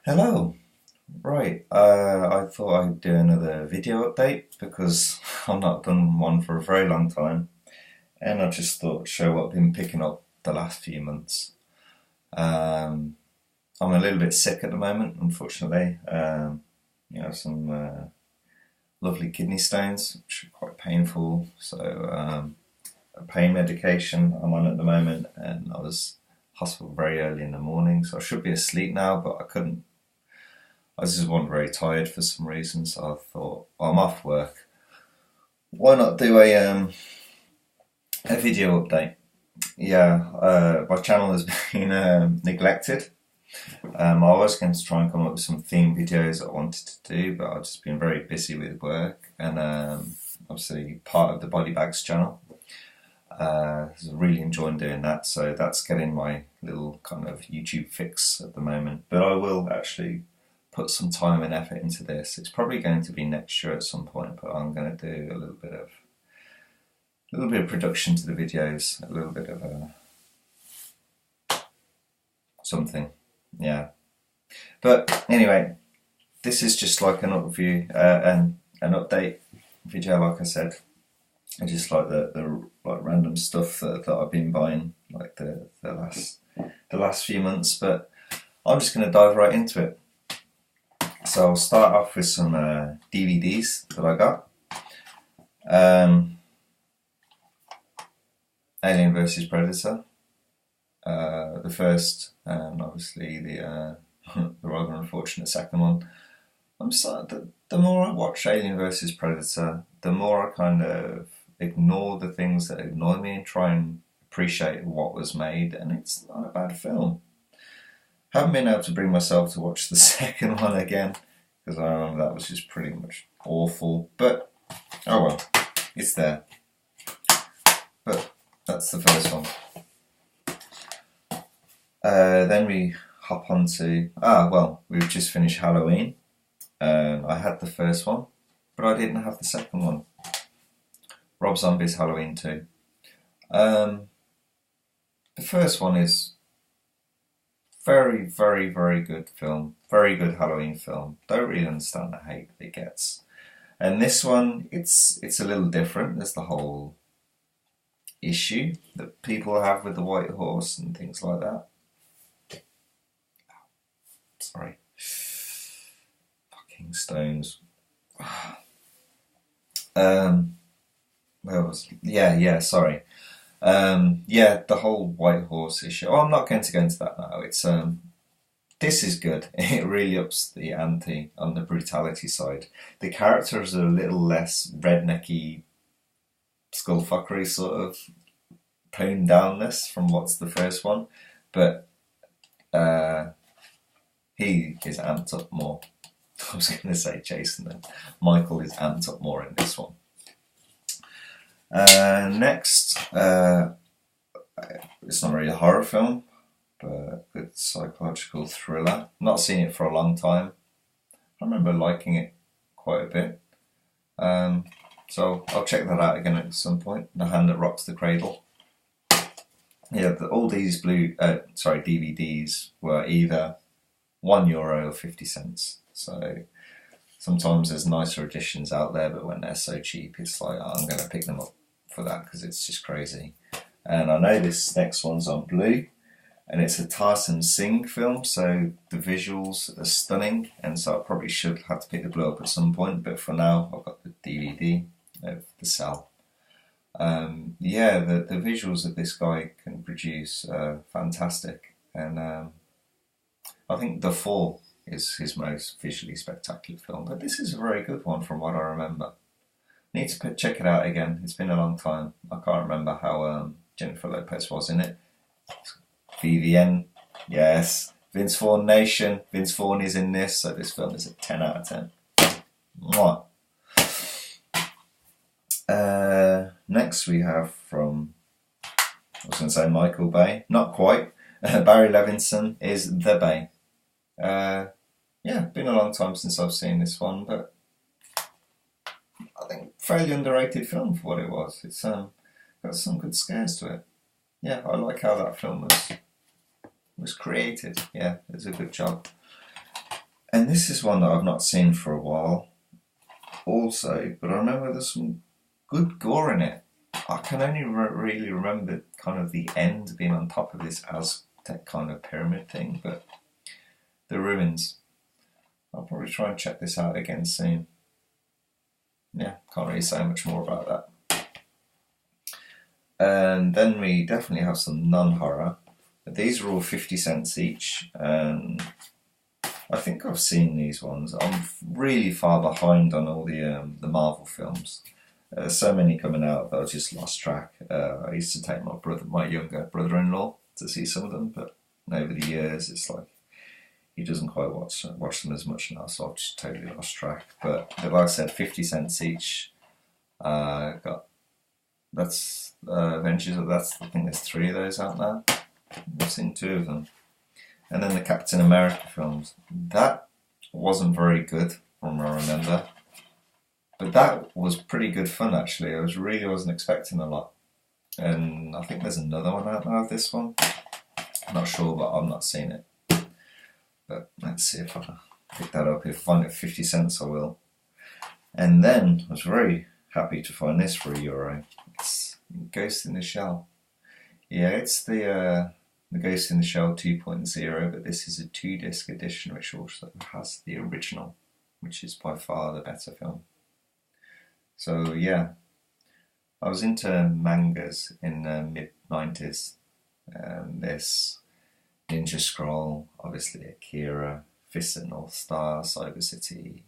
Hello. Right, I thought I'd do another video update because I've not done one for a very long time, and I just thought I'd show what I've been picking up the last few months. Um, I'm a little bit sick at the moment, unfortunately. Some lovely kidney stones, which are quite painful. So, a pain medication I'm on at the moment, and I was hospital very early in the morning, so I should be asleep now, but I couldn't. I just wasn't very tired for some reason, so I thought, well, I'm off work. Why not do a video update? Yeah, my channel has been neglected. I was going to try and come up with some theme videos I wanted to do, but I've just been very busy with work and obviously part of the Body Bags channel. I was really enjoying doing that, so that's getting my little kind of YouTube fix at the moment. But I will actually put some time and effort into this. It's probably going to be next year at some point, but I'm going to do a little bit of production to the videos, a little bit of something, yeah. But anyway, this is just like an overview and an update video. Like I said, I just like the like random stuff that I've been buying like the last few months. But I'm just going to dive right into it. So I'll start off with some DVDs that I got. Alien vs Predator, the first, and obviously the the rather unfortunate second one. I'm sorry, the more I watch Alien vs Predator, the more I kind of ignore the things that annoy me and try and appreciate what was made, and it's not a bad film. Haven't been able to bring myself to watch the second one again because I remember that was just pretty much awful. But oh well, it's there. But that's the first one. Then we hop on to we've just finished Halloween. I had the first one, but I didn't have the second one. Rob Zombie's Halloween 2. The first one is very, very, very good film. Very good Halloween film. Don't really understand the hate that it gets. And this one, it's a little different. There's the whole issue that people have with the white horse and things like that. Sorry. Fucking stones. Where was it? Yeah, sorry. The whole white horse issue. Oh, I'm not going to go into that now. It's this is good. It really ups the ante on the brutality side. The characters are a little less rednecky, skullfuckery sort of toned downness from what's the first one, but he is amped up more. I was going to say Jason then. Michael is amped up more in this one. Next, it's not really a horror film, but a good psychological thriller. Not seen it for a long time. I remember liking it quite a bit. So I'll check that out again at some point. The Hand That Rocks the Cradle. Yeah, all these DVDs were either €1 or 50 cents. So sometimes there's nicer editions out there, but when they're so cheap, it's like, oh, I'm going to pick them up for that because it's just crazy. And I know this next one's on Blu, and it's a Tarsem Singh film, so the visuals are stunning, and so I probably should have to pick the Blu up at some point, but for now I've got the DVD of The Cell. The visuals that this guy can produce are fantastic, and I think The Fall is his most visually spectacular film, but this is a very good one from what I remember. Need to check it out again. It's been a long time. I can't remember how Jennifer Lopez was in it. VVN, yes. Vince Vaughn Nation. Vince Vaughn is in this, so this film is a 10 out of 10. Mwah. Next we have from, I was going to say Michael Bay. Not quite. Barry Levinson is The Bay. Been a long time since I've seen this one, but I think fairly underrated film for what it was. It's got some good scares to it. Yeah, I like how that film was created. Yeah, it's a good job. And this is one that I've not seen for a while also, but I remember there's some good gore in it. I can only really remember kind of the end being on top of this Aztec kind of pyramid thing, but the ruins. I'll probably try and check this out again soon. Yeah, can't really say much more about that. And then we definitely have some non-horror. These are all 50 cents each, and I think I've seen these ones. I'm really far behind on all the Marvel films. So many coming out that I just lost track. I used to take my younger brother-in-law to see some of them, but over the years it's like he doesn't quite watch them as much now, so I've just totally lost track. But like I said, 50 cents each. That's Avengers. I think there's 3 of those out now. I've seen 2 of them. And then the Captain America films. That wasn't very good from what I remember. But that was pretty good fun actually. I wasn't expecting a lot. And I think there's another one out now of this one. I'm not sure, but I've not seen it. But let's see if I can pick that up. If I find it 50 cents, I will. And then I was very happy to find this for €1. It's Ghost in the Shell. Yeah, it's the Ghost in the Shell 2.0, but this is a 2-disc edition which also has the original, which is by far the better film. So yeah, I was into mangas in the mid-90s. This, Ninja Scroll, obviously Akira, Fist at North Star, Cyber City,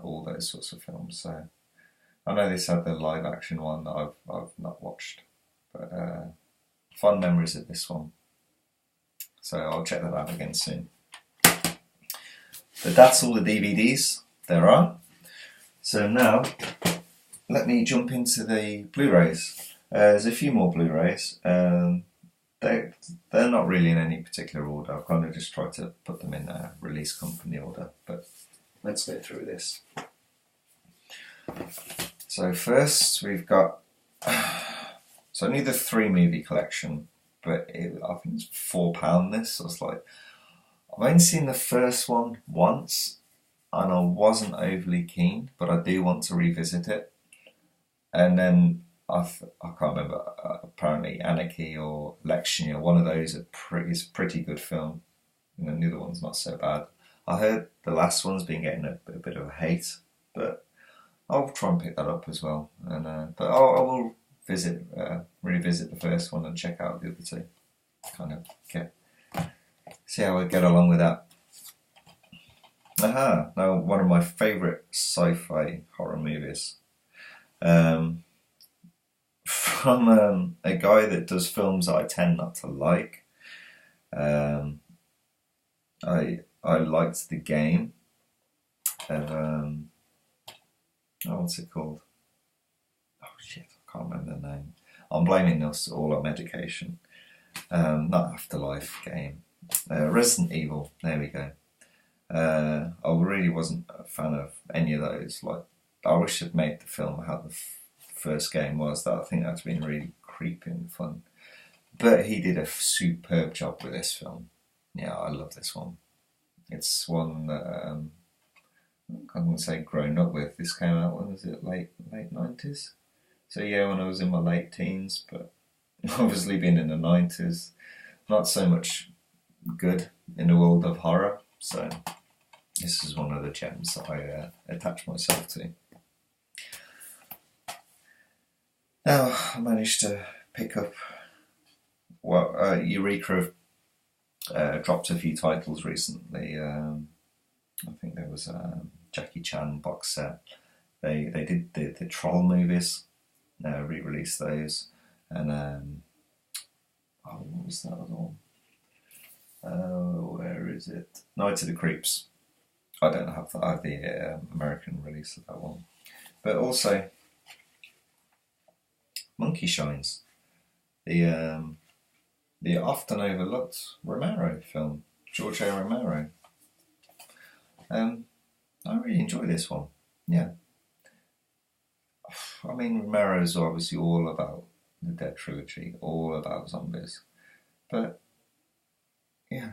all those sorts of films. So I know this had the live action one that I've not watched, but fond memories of this one. So I'll check that out again soon. But that's all the DVDs there are. So now let me jump into the Blu-rays. There's a few more Blu-rays. They're not really in any particular order. I've kind of just tried to put them in a release company order, but let's go through this. So first we've got, so I need the 3 movie collection, but I think it's £4 this. So it's like, I've only seen the first one once and I wasn't overly keen, but I do want to revisit it. And then I can't remember, apparently Anarchy or Election Year, one of those is a pretty good film. And the other one's not so bad. I heard the last one's been getting a bit of a hate, but I'll try and pick that up as well. And but I will revisit the first one and check out the other 2. Kind of see how I get along with that. Now one of my favourite sci-fi horror movies. From a guy that does films that I tend not to like. I liked The Game. What's it called? Oh shit, I can't remember the name. I'm blaming this all on medication. Not Afterlife Game. Resident Evil, there we go. I really wasn't a fan of any of those. Like, I wish I'd made the film how the first game was. That I think that's been really creepy and fun. But he did a superb job with this film. Yeah, I love this one. It's one that I'm going to say grown up with. This came out, when was it? Late 90s? So yeah, when I was in my late teens, but obviously being in the 90s, not so much good in the world of horror. So this is one of the gems that I attach myself to. Now I managed to pick up, Eureka have dropped a few titles recently. I think there was a Jackie Chan box set. They did the Troll movies, re-released those, and what was that other one? Where is it? Night of the Creeps. I don't have the American release of that one, but also Monkey Shines, the often overlooked Romero film, George A. Romero. I really enjoy this one. Yeah. I mean, Romero's obviously all about the Dead trilogy, all about zombies. But yeah,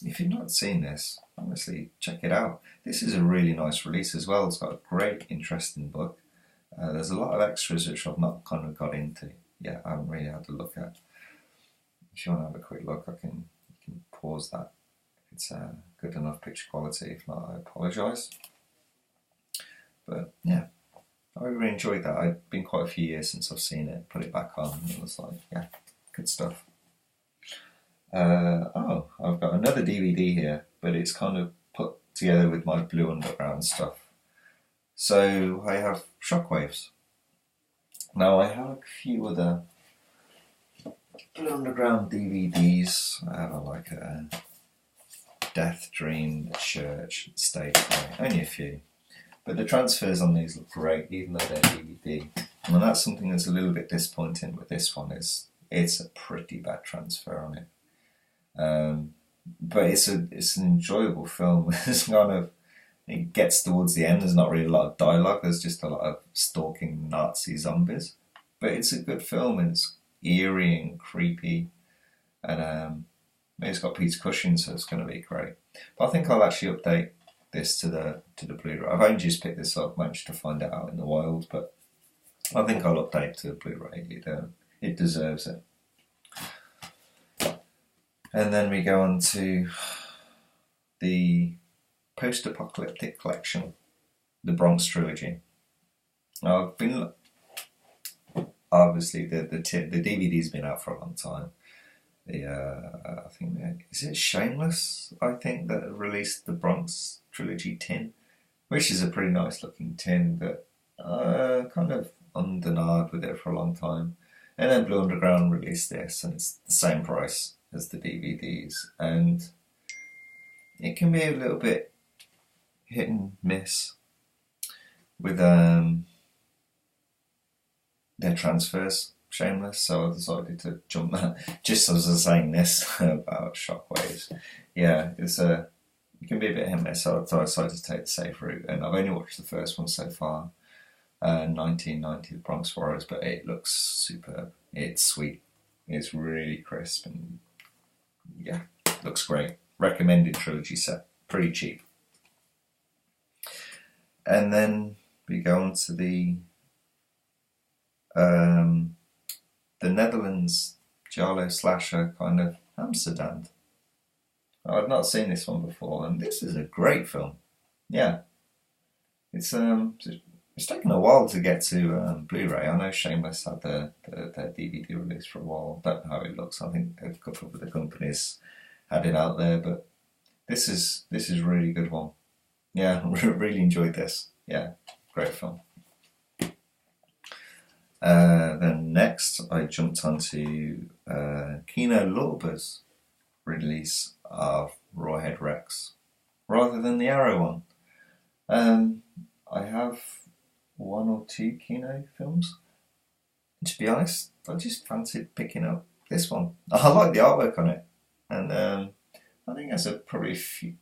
if you've not seen this, honestly, check it out. This is a really nice release as well. It's got a great, interesting book. There's a lot of extras which I've not kind of got into yet. I haven't really had to look at. If you want to have a quick look, you can pause that. If it's good enough picture quality. If not, I apologise. But yeah, I really enjoyed that. It's been quite a few years since I've seen it. Put it back on, and it was like, yeah, good stuff. I've got another DVD here, but it's kind of put together with my Blue Underground stuff. So I have Shockwaves. Now I have a few other Blue Underground DVDs. I have like a Death Dream, The Church, Stage Play, only a few. But the transfers on these look great, even though they're DVD. And that's something that's a little bit disappointing with this one, is it's a pretty bad transfer on it. But it's an enjoyable film. It's kind of, it gets towards the end, there's not really a lot of dialogue, there's just a lot of stalking Nazi zombies. But it's a good film, and it's eerie and creepy, and it's got Peter Cushing, so it's going to be great. But I think I'll actually update this to the Blu Ray. I've only just picked this up, managed to find it out in the wild, but I think I'll update to the Blu Ray. It deserves it. And then we go on to the post-apocalyptic collection, the Bronx trilogy. Now, I've been obviously the DVD's been out for a long time. I think is it Shameless? I think that released the Bronx trilogy tin, which is a pretty nice looking tin, but kind of undernard with it for a long time. And then Blue Underground released this, and it's the same price as the DVDs, and it can be a little bit hit and miss with their transfers. Shameless, so I decided to jump that. Just as I was saying this about Shockwaves, yeah, it can be a bit hit and miss, so I decided to take the safe route, and I've only watched the first one so far, 1990, The Bronx Warriors, but it looks superb. It's sweet, it's really crisp, and yeah, looks great. Recommended trilogy set, pretty cheap. And then we go on to the Netherlands Giallo slasher kind of Amsterdam. I've not seen this one before, and this is a great film. Yeah, it's taken a while to get to Blu Ray. I know Shameless had their DVD release for a while. Don't know how it looks. I think a couple of the companies had it out there, but this is a really good one. Yeah, really enjoyed this. Yeah, great film. Then next, I jumped onto Kino Lorber's release of Rawhead Rex, rather than the Arrow one. I have one or two Kino films. To be honest, I just fancied picking up this one. I like the artwork on it, and I think there's probably a few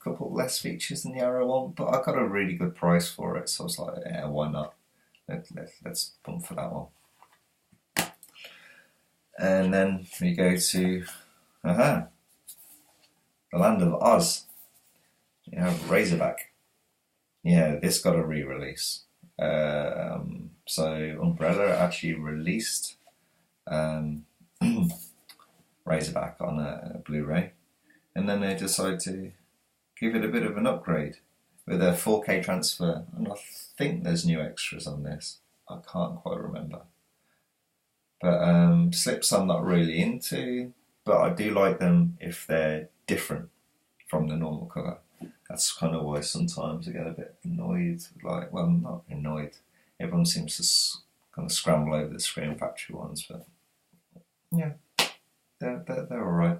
couple less features than the Arrow one, but I got a really good price for it, so I was like, yeah, why not? Let's bump for that one. And then we go to the Land of Oz. You have Razorback. Yeah, this got a re-release. So Umbrella actually released Razorback on a Blu Ray, and then they decided to give it a bit of an upgrade with a 4K transfer, and I think there's new extras on this. I can't quite remember. But slips I'm not really into, but I do like them if they're different from the normal cover. That's kind of why sometimes I get a bit annoyed. Like, well, I'm not annoyed. Everyone seems to kind of scramble over the Scream Factory ones, but yeah, they're all right.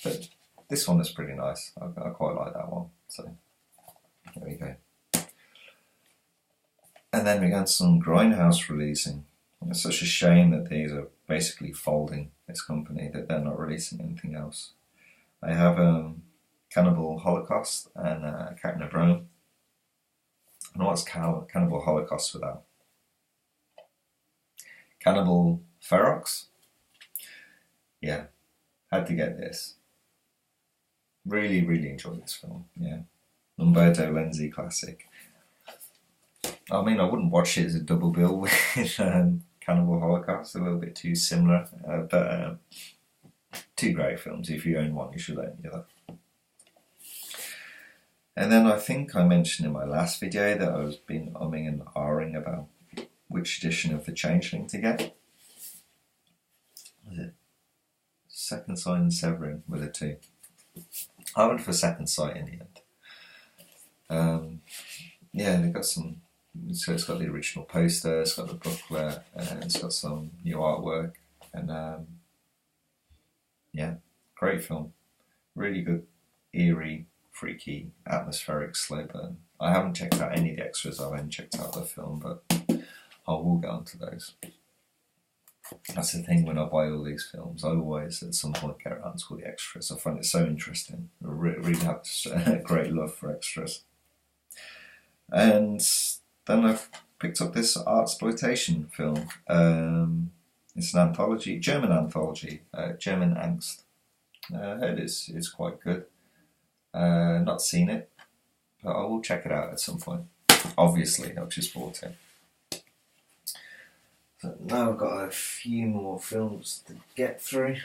But this one is pretty nice. I quite like that one. So there we go. And then we got some Grindhouse releasing. It's such a shame that these are basically folding this company, that they're not releasing anything else. I have Cannibal Holocaust and Captain of Rome. And what's Cannibal Holocaust without? Cannibal Ferox? Yeah, had to get this. Really, really enjoyed this film. Yeah, Umberto Lenzi classic. I mean, I wouldn't watch it as a double bill with Cannibal Holocaust. A little bit too similar, but two great films. If you own one, you should own the other. And then I think I mentioned in my last video that I was been umming and ahhing about which edition of The Changeling to get. Was it Second Sight and Severin were the two? I went for Second Sight in the end. Yeah, they got some. So it's got the original poster, it's got the booklet, and it's got some new artwork, and yeah, great film. Really good, eerie, freaky, atmospheric slow burn. I haven't checked out any of the extras. I haven't checked out the film, but I will get onto those. That's the thing when I buy all these films. I always, at some point, get around to all the extras. I find it so interesting. I really have a great love for extras. And then I've picked up this artsploitation film. It's an anthology, German anthology, German Angst. I heard it's quite good. Not seen it, but I will check it out at some point. Obviously, I've just bought it. So now I've got a few more films to get through.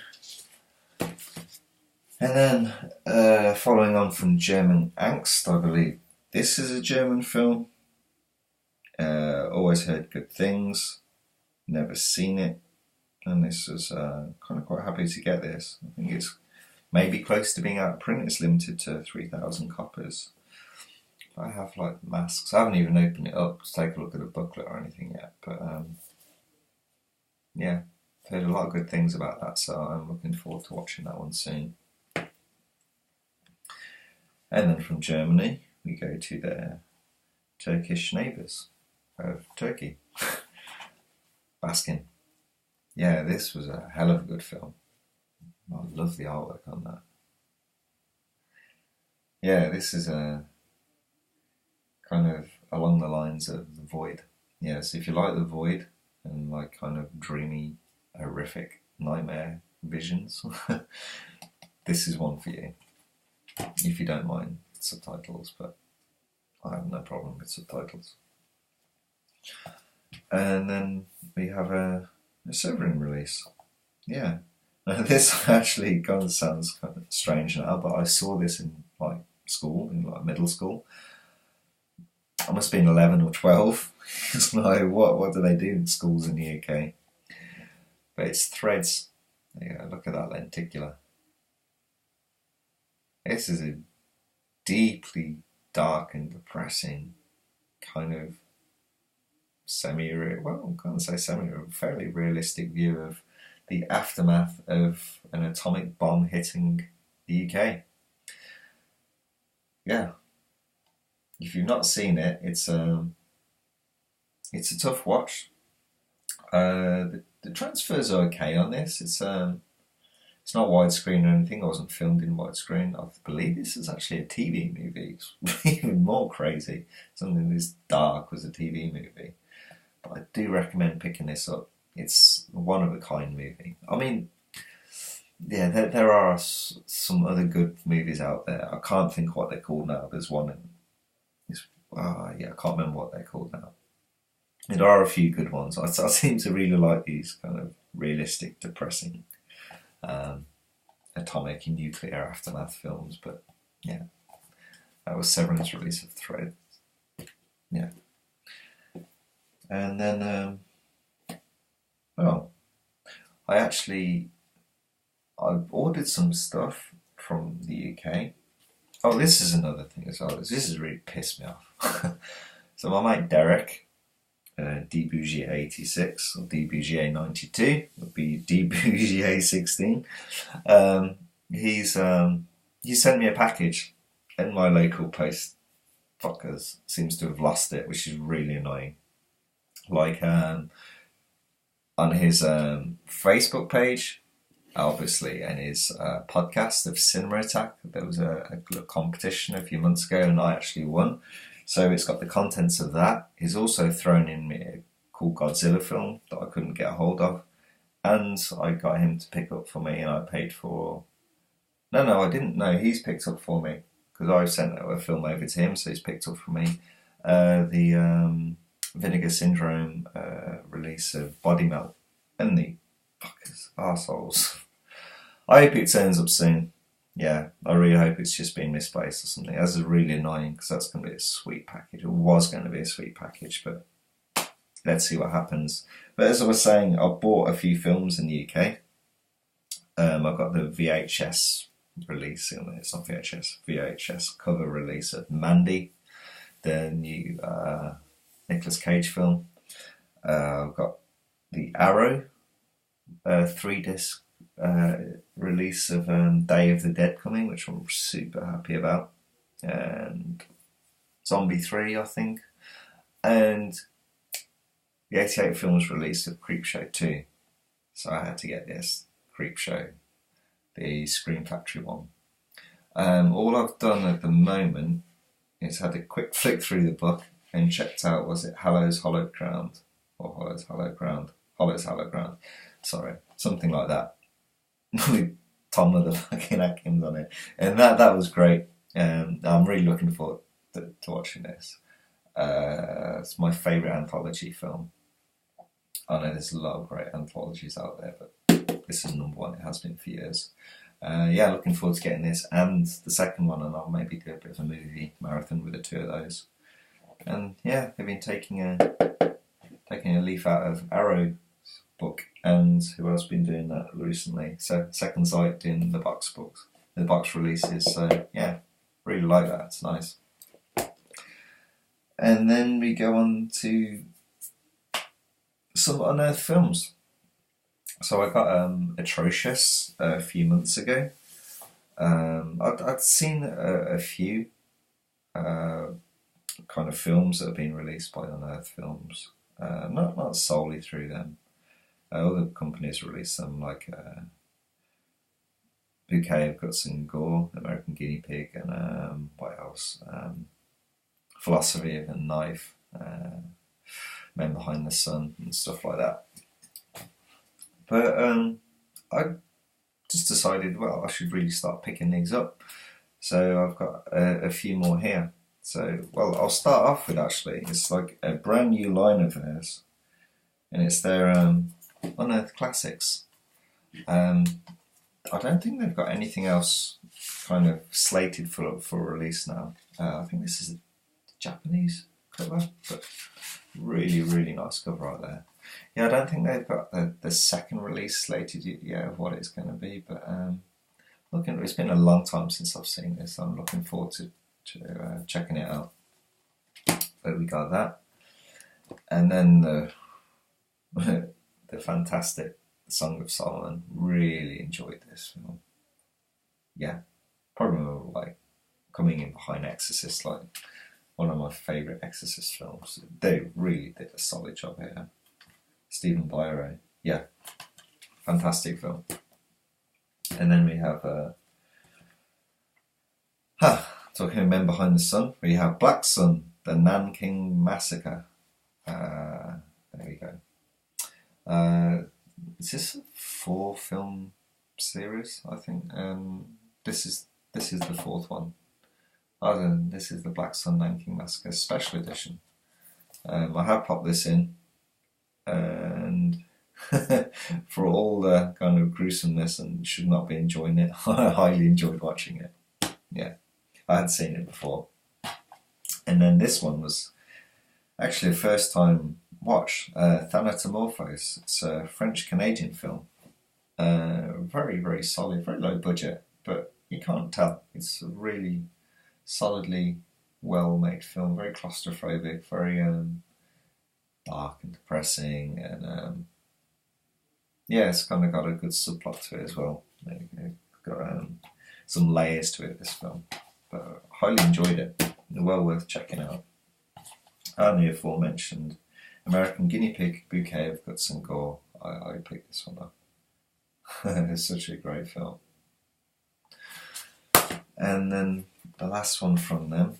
And then, following on from German Angst, I believe this is a German film. Always heard good things, never seen it, and this was kind of quite happy to get this. I think it's maybe close to being out of print. It's limited to 3,000 copies. I have like masks. I haven't even opened it up to take a look at the booklet or anything yet, but yeah, I've heard a lot of good things about that, so I'm looking forward to watching that one soon. And then from Germany, we go to their Turkish neighbours of Turkey. Baskin. Yeah, this was a hell of a good film. I love the artwork on that. Yeah, this is a kind of along the lines of The Void. Yeah, so if you like The Void and like kind of dreamy, horrific nightmare visions, this is one for you. If you don't mind subtitles, but I have no problem with subtitles. And then we have a Severin release. Yeah. Now this actually kind of sounds kind of strange now, but I saw this in like school, in like middle school. I must have been 11 or 12. It's like, what do they do in schools in the UK? But it's Threads. Yeah, look at that lenticular. This is a deeply dark and depressing kind of well, I can't say fairly realistic view of the aftermath of an atomic bomb hitting the UK. Yeah. If you've not seen it, it's a tough watch. The transfers are okay on this. It's not widescreen or anything. It wasn't filmed in widescreen. I believe this is actually a TV movie. It's even more crazy. Something this dark was a TV movie. But I do recommend picking this up. It's a one-of-a-kind movie. I mean, yeah, there are some other good movies out there. I can't think what they're called now. There's one I can't remember what they're called now. There are a few good ones. I seem to really like these kind of realistic, depressing atomic and nuclear aftermath films, but yeah, that was Severin's release of Threads. Yeah. And then, I've ordered some stuff from the UK. Oh, this is another thing as well. This has really pissed me off. So my mate Derek, DBougier86 or DBougier92, would be DBougier16. He sent me a package, and my local post fuckers seems to have lost it, which is really annoying. Like on his Facebook page, obviously, and his podcast of Cinema Attack, there was a competition a few months ago, and I actually won. So it's got the contents of that. He's also thrown in me a cool Godzilla film that I couldn't get a hold of, and I got him to pick up for me, and I paid for No, I didn't know. He's picked up for me because I sent a film over to him, so he's picked up for me the Vinegar Syndrome release of Body Melt. And the fuckers, arseholes. I hope it turns up soon. Yeah, I really hope it's just been misplaced or something. That's really annoying because that's going to be a sweet package. It was going to be a sweet package, but let's see what happens. But as I was saying, I bought a few films in the UK. I've got the VHS release, it's not VHS cover release of Mandy, the new Nicolas Cage film. I've got the Arrow 3-disc release of Day of the Dead coming, which I'm super happy about, and Zombie 3, I think, and the 88 films release of Creepshow 2. So I had to get this Creepshow, the Scream Factory one. All I've done at the moment is had a quick flick through the book and checked out, was it Hallow's Hallowed Ground? Or Hollow's Hallowed Ground? Hollow's Hallowed Ground. Sorry, something like that. With Tom motherfucking Atkins on it. And that was great. I'm really looking forward to watching this. It's my favourite anthology film. I know there's a lot of great anthologies out there, but this is number one. It has been for years. Yeah, looking forward to getting this and the second one, and I'll maybe do a bit of a movie marathon with the two of those. And yeah, they've been taking a leaf out of Arrow's book, and who else been doing that recently? So Second Sight doing the box books, the box releases. So yeah, really like that. It's nice. And then we go on to some unearthed films. So I got Atrocious a few months ago. I'd seen a few kind of films that have been released by Unearthed Films. Not solely through them. Other companies release them, like Bouquet of Guts and Gore, American Guinea Pig, and what else? Philosophy of a Knife, Men Behind the Sun, and stuff like that. But I just decided, well, I should really start picking these up. So I've got a few more here. So, well, I'll start off with, actually, it's like a brand new line of theirs, and it's their Unearthed Classics. I don't think they've got anything else kind of slated for release now. I think this is a Japanese cover, but really, really nice cover right there. Yeah, I don't think they've got the second release slated yet of what it's going to be, but it's been a long time since I've seen this. So I'm looking forward to checking it out. But we got that, and then the fantastic Song of Solomon. Really enjoyed this film. Yeah, probably like coming in behind Exorcist, like one of my favourite Exorcist films. They really did a solid job here. Stephen Byron, yeah, fantastic film. And then we have talking of Men Behind the Sun, we have Black Sun, the Nanking Massacre. There we go. Is this a 4-film series? I think this is the 4th one. This is the Black Sun Nanking Massacre Special Edition. I have popped this in, and for all the kind of gruesomeness and should not be enjoying it, I highly enjoyed watching it. Yeah, I had seen it before. And then this one was actually a first time watch, Thanatomorphose. It's a French-Canadian film. Very, very solid, very low budget, but you can't tell. It's a really solidly well-made film, very claustrophobic, very dark and depressing, and yeah, it's kind of got a good subplot to it as well. It's got some layers to it, this film, but highly enjoyed it. Well worth checking out. And the aforementioned American Guinea Pig, Bouquet of Guts and Gore. I picked this one up. It's such a great film. And then the last one from them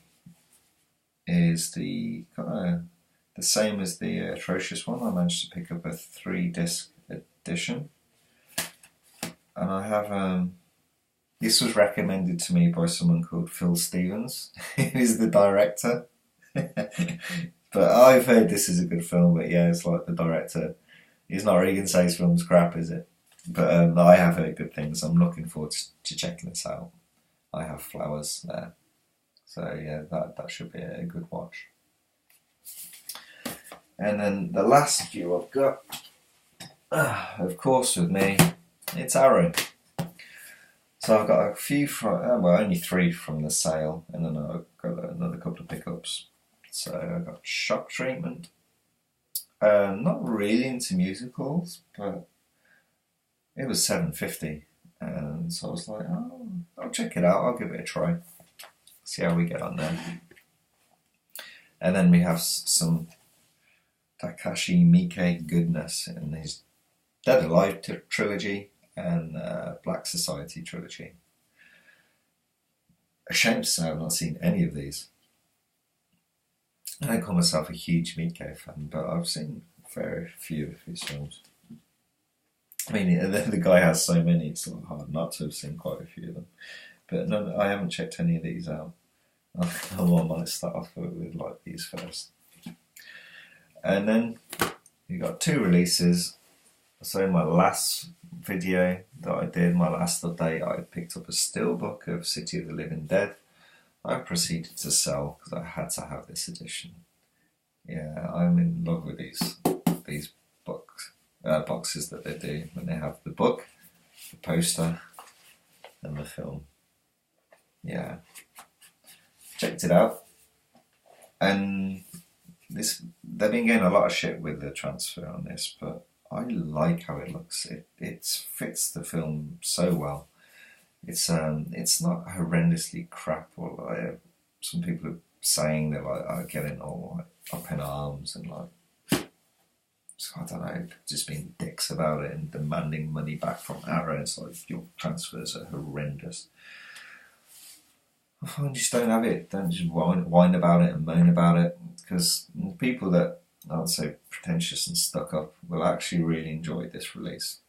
is the same as the Atrocious one. I managed to pick up a 3-disc edition, and I have This was recommended to me by someone called Phil Stevens, who's the director. But I've heard this is a good film, but yeah, it's like the director. He's not really going to say his film's crap, is it? But I have heard good things. I'm looking forward to checking this out. I have flowers there. So yeah, that should be a good watch. And then the last few I've got, of course with me, it's Arrow. So I've got a few from, well, only 3 from the sale, and then I've got another couple of pickups. So I got Shock Treatment. Not really into musicals, but it was $7.50, and so I was like, oh, I'll check it out. I'll give it a try. See how we get on there. And then we have some Takashi Miike goodness in his Dead Alive trilogy and Black Society trilogy. Ashamed to say I've not seen any of these. I don't call myself a huge Miike fan, but I've seen very few of his films. I mean, the guy has so many, it's sort of hard not to have seen quite a few of them. But no, I haven't checked any of these out. I might start off with like these first. And then you got 2 releases. So in my last video that I did, my last update, I picked up a steelbook of City of the Living Dead. I proceeded to sell because I had to have this edition. Yeah, I'm in love with these boxes that they do when they have the book, the poster, and the film. Yeah, checked it out, and they've been getting a lot of shit with the transfer on this, but I like how it looks. It fits the film so well. It's not horrendously crap, or like some people are saying they're like getting all like up in arms and like, so I don't know, just being dicks about it and demanding money back from Arrow. It's like, your transfers are horrendous. I just don't have it. Don't just whine about it and moan about it, because people that aren't so pretentious and stuck up will actually really enjoy this release.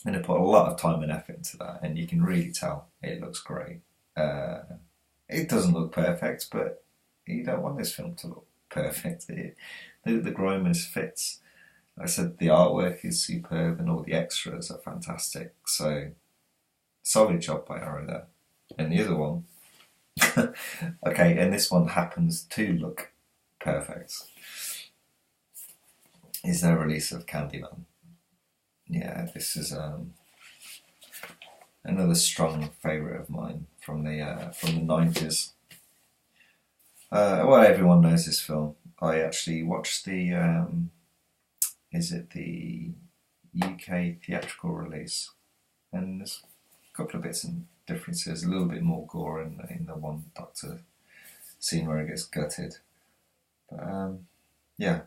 And they put a lot of time and effort into that, and you can really tell it looks great. It doesn't look perfect, but you don't want this film to look perfect. The griminess fits. Like I said, the artwork is superb and all the extras are fantastic. So, solid job by Arrow there. And the other one, okay, and this one happens to look perfect, is their release of Candyman. Yeah, this is another strong favourite of mine from the 90s. Well, everyone knows this film. I actually watched the the UK theatrical release, and there's a couple of bits and differences. A little bit more gore in the one Doctor scene where he gets gutted. But yeah.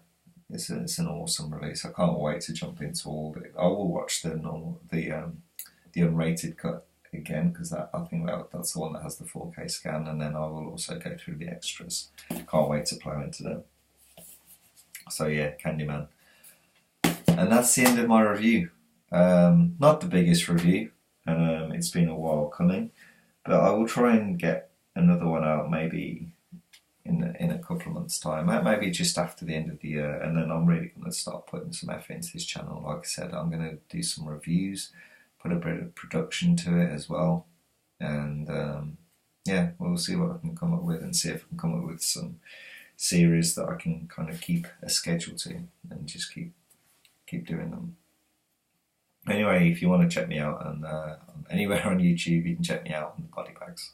It's an awesome release. I can't wait to jump into all the. I will watch the unrated cut again, because I think that's the one that has the 4K scan, and then I will also go through the extras. Can't wait to plow into them. So yeah, Candyman, and that's the end of my review. Not the biggest review, and it's been a while coming, but I will try and get another one out maybe in a couple of months' time, maybe just after the end of the year, and then I'm really going to start putting some effort into this channel. Like I said, I'm going to do some reviews, put a bit of production to it as well, and yeah, we'll see what I can come up with, and see if I can come up with some series that I can kind of keep a schedule to, and just keep doing them. Anyway, if you want to check me out on anywhere on YouTube, you can check me out on the Body Bags.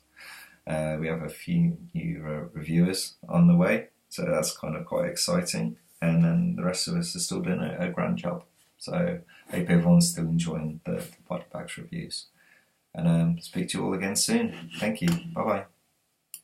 We have a few new reviewers on the way, so that's kind of quite exciting. And then the rest of us are still doing a grand job. So I hope everyone's still enjoying the Body Bags reviews. And speak to you all again soon. Thank you. Bye bye.